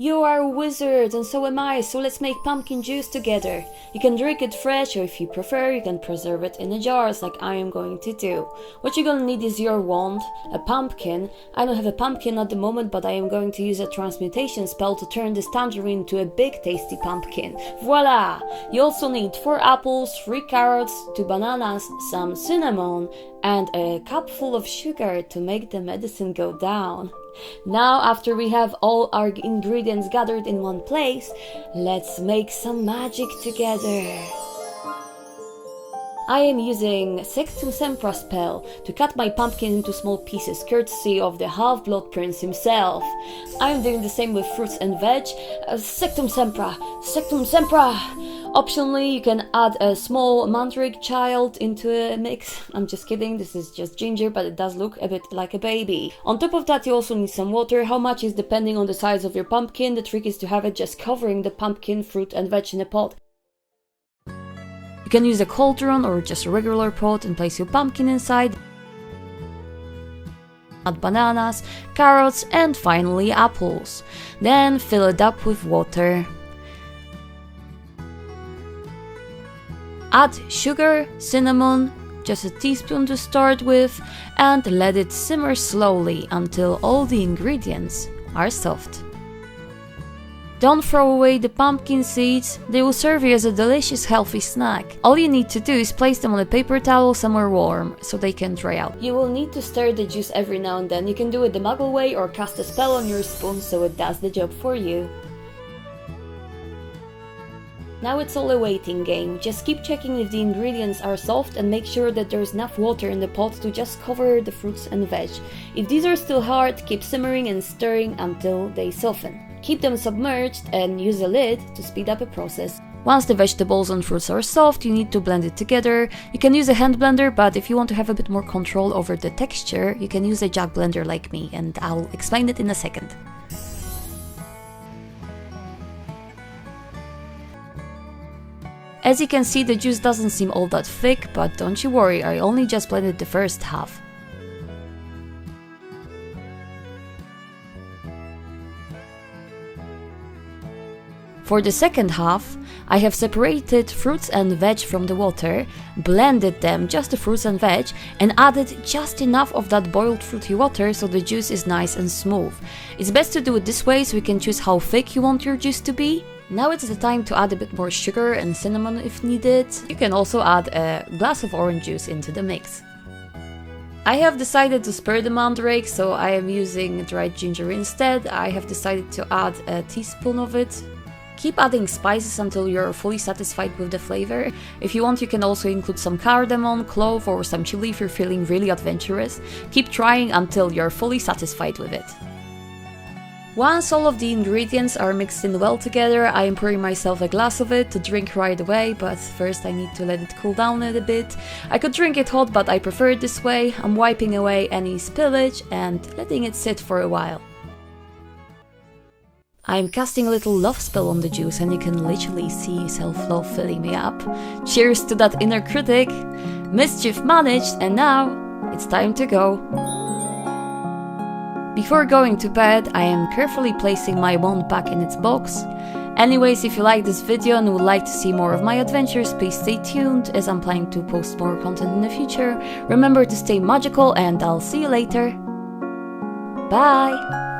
You are a wizard and so am I, so let's make pumpkin juice together. You can drink it fresh, or if you prefer, you can preserve it in a jars like I am going to do. What you're gonna need is your wand, a pumpkin. I don't have a pumpkin at the moment, but I am going to use a transmutation spell to turn this tangerine into a big tasty pumpkin. Voila! You also need 4 apples, 3 carrots, 2 bananas, some cinnamon, and a cup full of sugar to make the medicine go down. Now, after we have all our ingredients gathered in one place, let's make some magic together. I am using Sectum Sempra spell to cut my pumpkin into small pieces, courtesy of the Half-Blood Prince himself. I am doing the same with fruits and veg. Sectum Sempra! Sectum Sempra! Optionally, you can add a small mandrake child into a mix. I'm just kidding, this is just ginger, but it does look a bit like a baby. On top of that, you also need some water. How much is depending on the size of your pumpkin. The trick is to have it just covering the pumpkin, fruit and veg in a pot. You can use a cauldron or just a regular pot and place your pumpkin inside. Add bananas, carrots and finally apples. Then fill it up with water. Add sugar, cinnamon, just a teaspoon to start with, and let it simmer slowly until all the ingredients are soft. Don't throw away the pumpkin seeds, they will serve you as a delicious healthy snack. All you need to do is place them on a paper towel somewhere warm, so they can dry out. You will need to stir the juice every now and then. You can do it the muggle way or cast a spell on your spoon so it does the job for you. Now it's all a waiting game. Just keep checking if the ingredients are soft and make sure that there's enough water in the pot to just cover the fruits and veg. If these are still hard, keep simmering and stirring until they soften. Keep them submerged and use a lid to speed up the process. Once the vegetables and fruits are soft, you need to blend it together. You can use a hand blender, but if you want to have a bit more control over the texture, you can use a jug blender like me, and I'll explain it in a second. As you can see, the juice doesn't seem all that thick, but don't you worry, I only just blended the first half. For the second half, I have separated fruits and veg from the water, blended them, just the fruits and veg, and added just enough of that boiled fruity water so the juice is nice and smooth. It's best to do it this way so you can choose how thick you want your juice to be. Now it's the time to add a bit more sugar and cinnamon if needed. You can also add a glass of orange juice into the mix. I have decided to spare the mandrake, so I am using dried ginger instead. I have decided to add a teaspoon of it. Keep adding spices until you're fully satisfied with the flavor. If you want, you can also include some cardamom, clove or some chili if you're feeling really adventurous. Keep trying until you're fully satisfied with it. Once all of the ingredients are mixed in well together, I am pouring myself a glass of it to drink right away, but first I need to let it cool down a bit. I could drink it hot, but I prefer it this way. I'm wiping away any spillage and letting it sit for a while. I'm casting a little love spell on the juice and you can literally see self-love filling me up. Cheers to that inner critic! Mischief managed, and now it's time to go. Before going to bed, I am carefully placing my wand back in its box. Anyways, if you like this video and would like to see more of my adventures, please stay tuned as I'm planning to post more content in the future. Remember to stay magical and I'll see you later. Bye!